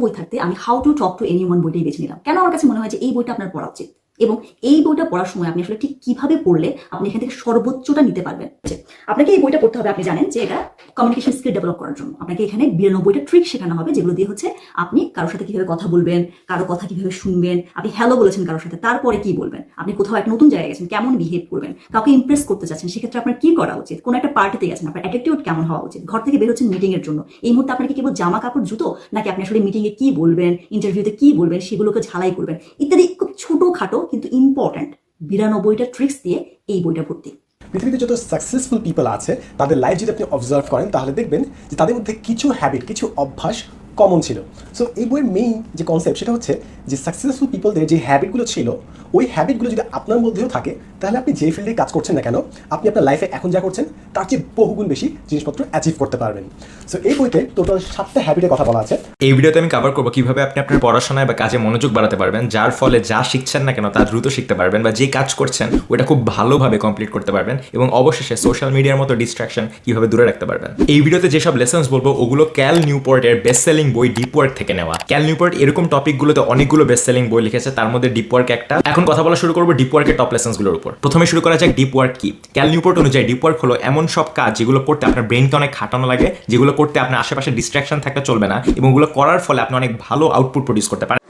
বই থাকতে আমি how to talk to anyone বইটাই বেছে নিলাম। কেন আমার কাছে মনে হয় যে এই বইটা আপনার পড়া উচিত, এবং এই বইটা পড়ার সময় আপনি আসলে ঠিক কিভাবে পড়লে আপনি এখান থেকে সর্বোচ্চটা নিতে পারবেন। আপনাকে এই বইটা পড়তে হবে, আপনি জানেন যে এটা কমিউনিকেশন স্কিল ডেভেলপ করার জন্য। আপনাকে এখানে 92টা ট্রিক শেখানো হবে, যেগুলো দিয়ে হচ্ছে আপনি কারোর সাথে কিভাবে কথা বলবেন, কারো কথা কিভাবে শুনবেন, আপনি হ্যালো বলেছেন কারোর সাথে, তারপরে কি বলবেন, আপনি কোথাও একটা নতুন জায়গায় গেছেন কেমন বিহেভ করবেন, কাউকে ইমপ্রেস করতে চাচ্ছেন সেক্ষেত্রে আপনার কি করা উচিত, কোন একটা পার্টিতে গেছেন আপনার অ্যাটিটিউড কেমন হওয়া উচিত, ঘর থেকে বের হচ্ছেন মিটিং এর জন্য, এই মুহূর্তে আপনার কি কেবল জামা কাপড় জুতো, নাকি আপনি আসলে মিটিং এ কি বলবেন, ইন্টারভিউতে কি বলবেন সেগুলোকে ঝালাই করবেন, ইত্যাদি খুব ছোটখাটো কিন্তু ইম্পর্ট্যান্ট 92টা ট্রিক্স দিয়ে এই বইটা ভর্তি। পৃথিবীতে যত সাকসেসফুল পিপল আছে তাদের লাইফ যদি আপনি অবজার্ভ করেন তাহলে দেখবেন যে তাদের মধ্যে কিছু হ্যাবিট, কিছু অভ্যাস কমন ছিল। সো এই বইয়ের মেইন যে কনসেপ্ট সেটা হচ্ছে যে সাকসেসফুল পিপলদের যে হ্যাবিটগুলো ছিল, ওই হ্যাবিটগুলো যদি আপনার মধ্যেও থাকে তাহলে আপনি যে ফিল্ডে কাজ করছেন না কেন, আপনি আপনার লাইফে এখন যা করছেন তার চেয়ে বহুগুণ বেশি জিনিসপত্র অ্যাচিভ করতে পারবেন। সো এই বইতে টোটাল 7টা হ্যাবিটের কথা বলা আছে। এই ভিডিওতে আমি কভার করবো কিভাবে আপনি আপনার পড়াশোনায় বা কাজে মনোযোগ বাড়াতে পারবেন, যার ফলে যা শিখছেন না কেন তা দ্রুত শিখতে পারবেন, বা যে কাজ করছেন ওটা খুব ভালোভাবে কমপ্লিট করতে পারবেন, এবং অবশেষে সোশ্যাল মিডিয়ার মতো ডিস্ট্রাকশন কিভাবে দূরে রাখতে পারবেন। এই ভিডিওতে যেসব লেসন্স বলবো ওগুলো ক্যাল নিউপোর্টের বেস্ট সেলিং বই ডিপ ওয়ার্ক থেকে নেওয়া। ক্যাল নিউপোর্ট এরকম টপিকগুলোতে অনেকগুলো বেস্ট সেলিং বই লিখেছে, তার মধ্যে ডিপ ওয়ার্ক একটা। এখন কথা বলা শুরু করবো ডিপ ওয়ার্কের টপ লেসন্সগুলোর উপর। প্রথমে শুরু করা যাক ডিপ ওয়ার্ক কি। ক্যাল নিউপোর্ট অনুযায়ী ডিপ ওয়ার্ক হলো এমন সব কাজ যেগুলো করতে আপনার ব্রেনকে অনেক খাটানো লাগে, যেগুলো করতে আপনার আশেপাশে ডিস্ট্রাকশন থাকতে চলবে না, এবং ওগুলো করার ফলে আপনি অনেক ভালো আউটপুট প্রডিউস করতে পারেন।